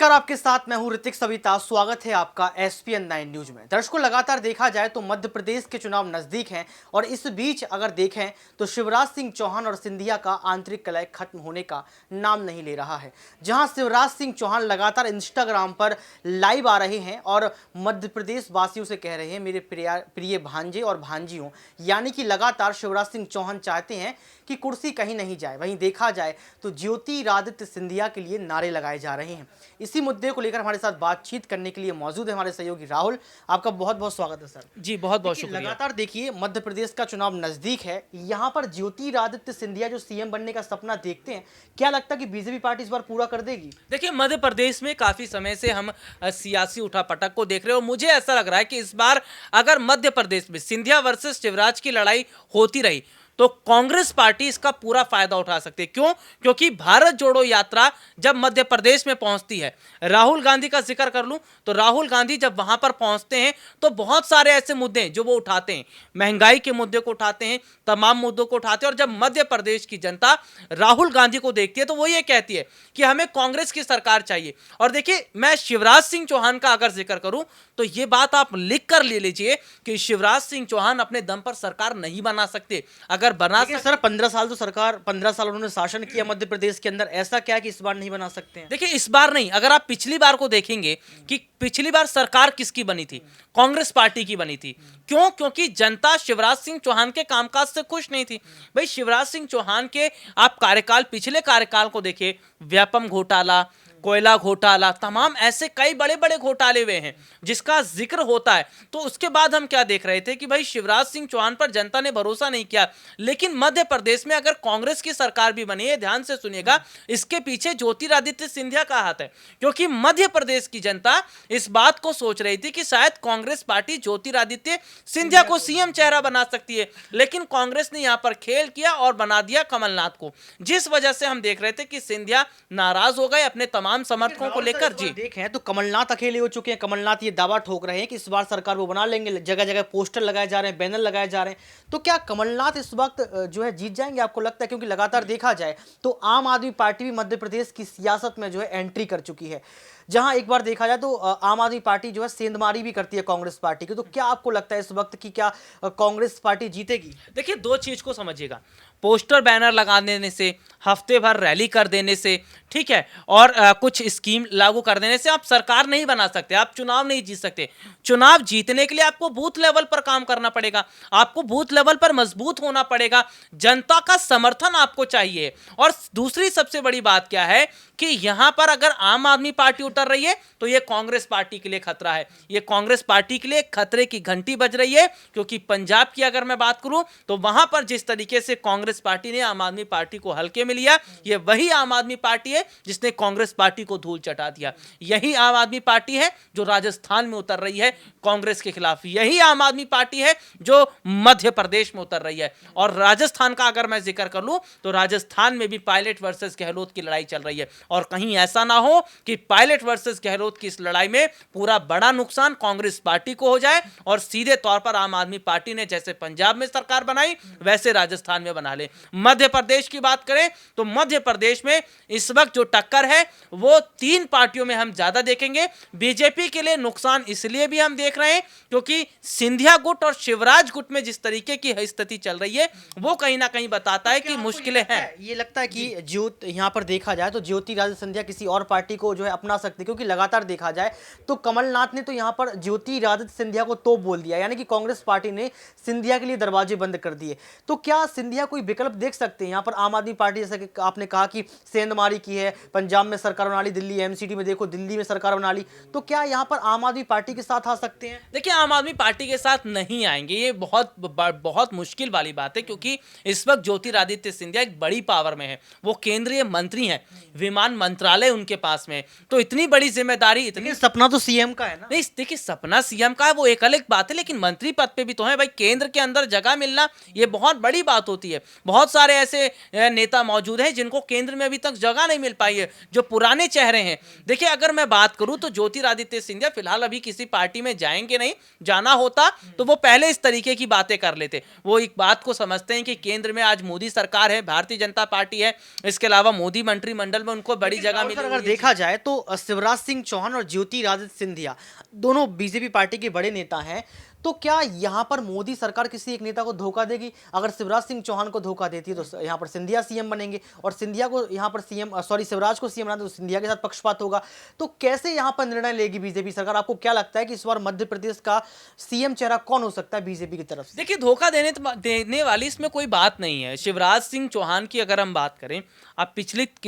नमस्कार, आपके साथ मैं हूं ऋतिक सविता। स्वागत है आपका एसपीएन 9 न्यूज में। दर्शकों, लगातार देखा जाए तो मध्य प्रदेश के चुनाव नजदीक हैं और इस बीच अगर देखें तो शिवराज सिंह चौहान और सिंधिया का आंतरिक कलह खत्म होने का नाम नहीं ले रहा है। जहां शिवराज सिंह चौहान लगातार इंस्टाग्राम पर लाइव आ रहे हैं और मध्य प्रदेश वासियों से कह रहे हैं, मेरे प्रिय भांजे और भांजियों, यानी कि लगातार शिवराज सिंह चौहान चाहते हैं कि कुर्सी कहीं नहीं जाए। वहीं देखा जाए तो ज्योतिरादित्य सिंधिया के लिए नारे लगाए जा रहे हैं। इसी मुद्दे को लेकर हमारे साथ बातचीत करने के लिए मौजूद है हमारे सहयोगी राहुल। आपका बहुत बहुत स्वागत है सर। जी बहुत बहुत शुक्रिया। लगातार देखिए, मध्य प्रदेश का चुनाव नजदीक है। यहाँ पर ज्योतिरादित्य सिंधिया जो सीएम बनने का सपना देखते हैं, क्या लगता है कि बीजेपी पार्टी इस बार पूरा कर देगी? देखिए, मध्य प्रदेश में काफी समय से हम सियासी उठापटक को देख रहे हैं और मुझे ऐसा लग रहा है कि इस बार अगर मध्य प्रदेश में सिंधिया वर्सेस शिवराज की लड़ाई होती रही तो कांग्रेस पार्टी इसका पूरा फायदा उठा सकती है। क्यों? क्योंकि भारत जोड़ो यात्रा जब मध्य प्रदेश में पहुंचती है, राहुल गांधी का जिक्र कर लूं तो राहुल गांधी जब वहां पर पहुंचते हैं तो बहुत सारे ऐसे मुद्दे हैं जो वो उठाते हैं, महंगाई के मुद्दे को उठाते हैं, तमाम मुद्दों को उठाते हैं। और जब मध्य प्रदेश की जनता राहुल गांधी को देखती है तो वो ये कहती है कि हमें कांग्रेस की सरकार चाहिए। और देखिए, मैं शिवराज सिंह चौहान का अगर जिक्र करूं तो ये बात आप लिख कर ले लीजिए कि शिवराज सिंह चौहान अपने दम पर सरकार नहीं बना सकते। अगर बना सर 15 साल तो सरकार 15 साल उन्होंने शासन किया मध्य प्रदेश के अंदर, ऐसा क्या कि इस बार नहीं बना सकते हैं? देखिए, इस बार नहीं, अगर आप पिछली बार को देखेंगे कि पिछली बार सरकार किसकी बनी थी, कांग्रेस पार्टी की बनी थी। क्यों? क्योंकि जनता शिवराज सिंह चौहान के कामकाज से खुश नहीं थी। भाई, शिवराज सिंह चौहान के आप कार्यकाल, पिछले कार्यकाल को देखिए, व्यापम घोटाला, कोयला घोटाला, तमाम ऐसे कई बड़े बड़े घोटाले हुए हैं जिसका जिक्र होता है। तो उसके बाद हम क्या देख रहे थे कि भाई शिवराज सिंह चौहान पर जनता ने भरोसा नहीं किया। लेकिन मध्य प्रदेश में अगर कांग्रेस की सरकार भी बनी है, ध्यान से सुनिएगा, इसके पीछे ज्योतिरादित्य सिंधिया का हाथ है। क्योंकि मध्य प्रदेश की जनता इस बात को सोच रही थी कि शायद कांग्रेस पार्टी ज्योतिरादित्य सिंधिया को सीएम चेहरा बना सकती है, लेकिन कांग्रेस ने यहां पर खेल किया और बना दिया कमलनाथ को, जिस वजह से हम देख रहे थे कि सिंधिया नाराज हो गए अपने तमाम समर्थकों को लेकर। जी देखें तो कमलनाथ अकेले हो चुके हैं। कमलनाथ ये दावा ठोक रहे हैं कि इस बार सरकार वो बना लेंगे। जगह जगह पोस्टर लगाए जा रहे हैं, बैनर लगाए जा रहे हैं। तो क्या कमलनाथ इस वक्त जो है जीत जाएंगे, आपको लगता है? क्योंकि लगातार देखा जाए तो आम आदमी पार्टी भी मध्य प्रदेश की सियासत में जो है एंट्री कर चुकी है। जहां एक बार देखा जाए तो आम आदमी पार्टी जो है सेंधमारी भी करती है कांग्रेस पार्टी की। तो क्या आपको लगता है इस वक्त की क्या कांग्रेस पार्टी जीतेगी? देखिए, दो चीज को समझिएगा, पोस्टर बैनर लगा देने से, हफ्ते भर रैली कर देने से, ठीक है, और कुछ स्कीम लागू कर देने से आप सरकार नहीं बना सकते, आप चुनाव नहीं जीत सकते। चुनाव जीतने के लिए आपको बूथ लेवल पर काम करना पड़ेगा, आपको बूथ लेवल पर मजबूत होना पड़ेगा, जनता का समर्थन आपको चाहिए। और दूसरी सबसे बड़ी बात क्या है कि यहां पर अगर आम आदमी पार्टी उतर रही है तो यह कांग्रेस पार्टी के लिए खतरा है। यह कांग्रेस पार्टी के लिए खतरे की घंटी बज रही है। क्योंकि पंजाब की अगर मैं बात करूं तो वहां पर जिस तरीके से कांग्रेस पार्टी ने आम आदमी पार्टी को हल्के में लिया, यह वही आम आदमी पार्टी है जिसने कांग्रेस पार्टी को धूल चटा दिया। यही आम आदमी पार्टी है जो राजस्थान में उतर रही है कांग्रेस के खिलाफ। यही आम आदमी पार्टी है जो मध्य प्रदेश में उतर रही है। और राजस्थान का अगर मैं जिक्र कर लूं तो राजस्थान में भी पायलट वर्सेस गहलोत की लड़ाई चल रही है। और कहीं ऐसा ना हो कि पायलट वर्सेस गहलोत की इस लड़ाई में पूरा बड़ा नुकसान कांग्रेस पार्टी को हो जाए और सीधे तौर पर आम आदमी पार्टी ने जैसे पंजाब में सरकार बनाई वैसे राजस्थान में बना ले। मध्य प्रदेश की बात करें तो मध्य प्रदेश में इस वक्त जो टक्कर है वो तीन पार्टियों में हम ज्यादा देखेंगे। बीजेपी के लिए नुकसान इसलिए भी हम देख रहे हैं क्योंकि सिंधिया गुट और शिवराज गुट में जिस तरीके की स्थिति चल रही है वो कहीं ना कहीं बताता है कि मुश्किलें हैं। ये लगता है कि यहाँ पर देखा जाए तो ज्योतिरादित्य सिंधिया किसी और पार्टी को जो है अपना सकते, क्योंकि लगातार देखा जाए तो कमलनाथ ने तो यहाँ पर ज्योतिरादित्य सिंधिया को तोप बोल दिया, यानी कि कांग्रेस पार्टी ने सिंधिया के लिए दरवाजे बंद कर दिए। तो क्या सिंधिया कोई विकल्प देख सकते हैं यहाँ पर? आम आदमी पार्टी जैसा कि आपने कहा कि सेंधमारी की है, पंजाब में सरकार बना ली, दिल्ली एमसीडी में देखो दिल्ली में सरकार बना ली, तो क्या यहाँ पर आम आदमी पार्टी के साथ आ सकते हैं? देखिए, आम आदमी पार्टी के साथ नहीं आएंगे, ये बहुत मुश्किल वाली बात है। क्योंकि इस वक्त ज्योतिरादित्य सिंधिया एक बड़ी पावर में है, वो केंद्रीय मंत्री हैं, विमान मंत्रालय उनके पास में, तो इतनी बड़ी जिम्मेदारी, इतनी सपना तो सीएम का है ना? नहीं, देखिए, सपना सीएम का है वो एक अलग बात है, लेकिन मंत्री पद पे भी तो है भाई। केंद्र के अंदर जगह मिलना ये बहुत बड़ी बात होती है। बहुत सारे ऐसे नेता मौजूद हैं जिनको केंद्र में अभी तक जगह नहीं मिल पाई है, जो पुराने चेहरे हैं। देखिए, अगर मैं बात करूं तो ज्योतिरादित्य सिंधिया फिलहाल अभी किसी पार्टी में जाएंगे नहीं, जाना होता तो वो पहले इस तरीके की बातें कर लेते। वो एक बात को समझते हैं कि केंद्र में आज मोदी सरकार है, भारतीय जनता पार्टी है, इसके अलावा मोदी मंत्रिमंडल में उनको बड़ी जगह मिली। अगर देखा जाए तो शिवराज सिंह चौहान और ज्योतिरादित्य सिंधिया दोनों बीजेपी पार्टी के बड़े नेता हैं, तो क्या यहाँ पर मोदी सरकार किसी एक नेता को धोखा देगी? अगर शिवराज सिंह चौहान को धोखा देती है तो यहाँ पर सिंधिया सीएम बनेंगे, और सिंधिया को यहाँ पर शिवराज को सीएम बनाते तो सिंधिया के साथ पक्षपात होगा। तो कैसे यहाँ पर निर्णय लेगी बीजेपी सरकार? आपको क्या लगता है कि इस बार मध्य प्रदेश का सीएम चेहरा कौन हो सकता है बीजेपी की तरफ से? देखिए, धोखा देने वाली इसमें कोई बात नहीं है। शिवराज सिंह चौहान की अगर हम बात करें, आप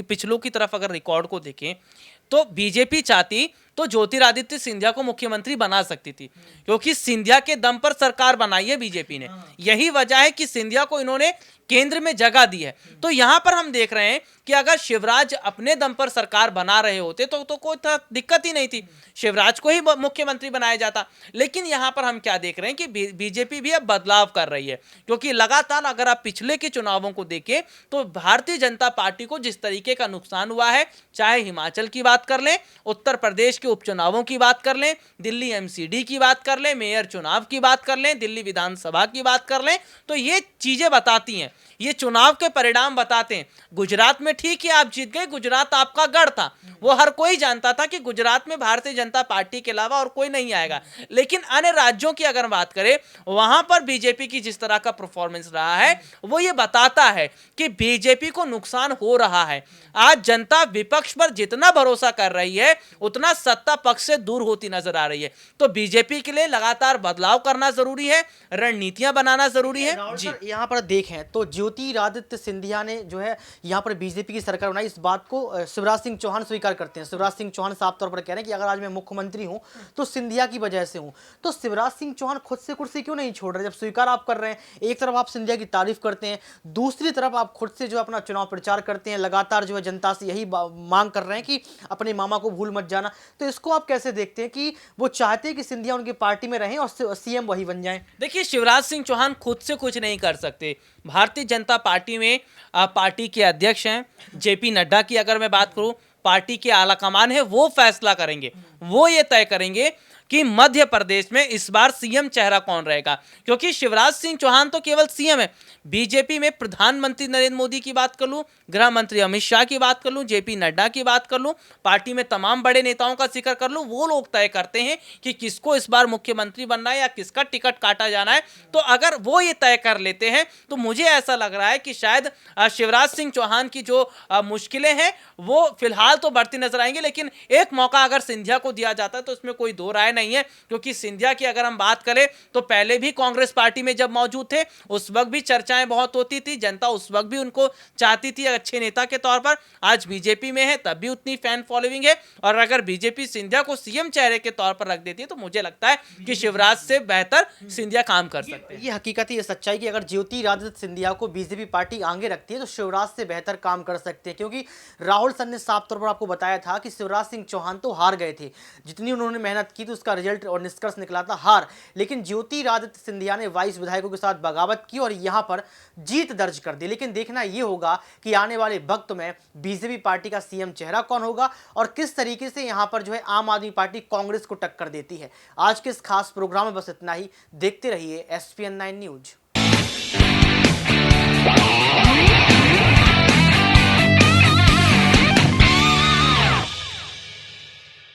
पिछलों की तरफ अगर रिकॉर्ड को देखें, तो बीजेपी चाहती तो ज्योतिरादित्य सिंधिया को मुख्यमंत्री बना सकती थी, क्योंकि सिंधिया के दम पर सरकार बनाई है बीजेपी ने। यही वजह है कि सिंधिया को इन्होंने केंद्र में जगह दी है। तो यहां पर हम देख रहे हैं कि अगर शिवराज अपने दम पर सरकार बना रहे होते तो कोई दिक्कत ही नहीं थी, शिवराज को ही मुख्यमंत्री बनाया जाता। लेकिन यहां पर हम क्या देख रहे हैं कि बीजेपी भी अब बदलाव कर रही है, क्योंकि लगातार अगर आप पिछले के चुनावों को देखें तो भारतीय जनता पार्टी को जिस तरीके का नुकसान हुआ है, चाहे हिमाचल की बात कर लें, उत्तर प्रदेश के उपचुनावों की बात कर लें, दिल्ली एमसीडी की बात कर लें, मेयर चुनाव की बात कर लें, दिल्ली विधानसभा की बात कर लें, तो ये चीजें बताती हैं, ये चुनाव के परिणाम बताते हैं। गुजरात में ठीक है आप जीत गए, गुजरात आपका गढ़ था, वो हर कोई जानता था कि गुजरात में भारतीय जनता पार्टी के अलावा और कोई नहीं आएगा। लेकिन अन्य राज्यों की अगर बात करें, वहां पर बीजेपी की जिस तरह का परफॉर्मेंस रहा है, वो ये बताता है कि बीजेपी को नुकसान हो रहा है। आज जनता विपक्ष पर जितना भरोसा कर रही है, उतना सत्ता पक्ष से दूर होती नजर आ रही है। तो बीजेपी के लिए लगातार बदलाव करना जरूरी है, रणनीतियां बनाना जरूरी है। जी, यहाँ पर देखें तो ज्योतिरादित्य सिंधिया ने जो है यहाँ पर बीजेपी की सरकार बनाई, इस बात को शिवराज सिंह चौहान स्वीकार करते हैं। शिवराज सिंह चौहान साफ तौर पर कह रहे हैं कि अगर आज मैं मुख्यमंत्री हूं तो सिंधिया की वजह से हूं। तो शिवराज सिंह चौहान खुद से कुर्सी क्यों नहीं छोड़ रहे जब स्वीकार आप कर रहे हैं? एक तरफ आप सिंधिया की तारीफ करते हैं, दूसरी तरफ आप खुद से जो अपना चुनाव प्रचार करते हैं, लगातार जो है जनता से यही मांग कर रहे हैं कि अपने मामा को भूल मत जाना। तो इसको आप कैसे देखते हैं कि वो चाहते हैं कि सिंधिया उनकी पार्टी में रहें और सीएम वही बन जाएं? देखिए, शिवराज सिंह चौहान खुद से कुछ नहीं कर सकते। भारतीय जनता पार्टी में पार्टी के अध्यक्ष हैं जेपी नड्डा की अगर मैं बात करूं, पार्टी के आला कमान है, वो फैसला करेंगे, वो ये तय करेंगे कि मध्य प्रदेश में इस बार सीएम चेहरा कौन रहेगा। क्योंकि शिवराज सिंह चौहान तो केवल सीएम है, बीजेपी में प्रधानमंत्री नरेंद्र मोदी की बात कर लूं, गृह मंत्री अमित शाह की बात कर लूं, जेपी नड्डा की बात कर लूं, पार्टी में तमाम बड़े नेताओं का जिक्र कर लूं, वो लोग तय करते हैं कि किसको इस बार मुख्यमंत्री बनना है या किसका टिकट काटा जाना है। तो अगर वो ये तय कर लेते हैं तो मुझे ऐसा लग रहा है कि शायद शिवराज सिंह चौहान की जो मुश्किलें हैं वो फिलहाल तो बढ़ती नजर आएंगी। लेकिन एक मौका अगर सिंधिया को दिया जाता है तो इसमें कोई दो राय नहीं है, क्योंकि सिंधिया की अगर हम बात करें तो पहले भी कांग्रेस पार्टी में जब मौजूद थे उस वक्त भी चर्चाएं बहुत होती थी, जनता उस वक्त भी उनको चाहती थी अच्छे नेता के तौर पर। आज बीजेपी में है तब भी उतनी फैन फॉलोइंग है, और अगर बीजेपी सिंधिया को सीएम चेहरे के तौर पर रख देती है तो मुझे लगता है कि शिवराज से बेहतर सिंधिया काम कर सकते हैं। ये हकीकत है, ये सच्चाई कि अगर ज्योतिरादित्य सिंधिया को बीजेपी पार्टी आगे रखती है तो शिवराज से बेहतर काम कर सकते हैं, क्योंकि राहुल सर ने साफ तौर पर आपको बताया था कि शिवराज सिंह चौहान तो हार गए थे, जितनी उन्होंने मेहनत की थी उसका रिजल्ट और निष्कर्ष निकला था हार। लेकिन ज्योतिरादित्य सिंधिया ने 22 विधायकों के साथ बगावत की और यहां पर जीत दर्ज कर दी। लेकिन देखना यह होगा कि आने वाले वक्त में बीजेपी पार्टी का सीएम चेहरा कौन होगा और किस तरीके से यहां पर जो है आम आदमी पार्टी कांग्रेस को टक्कर देती है। आज के इस खास प्रोग्राम में बस इतना ही। देखते रहिए SPN9 न्यूज।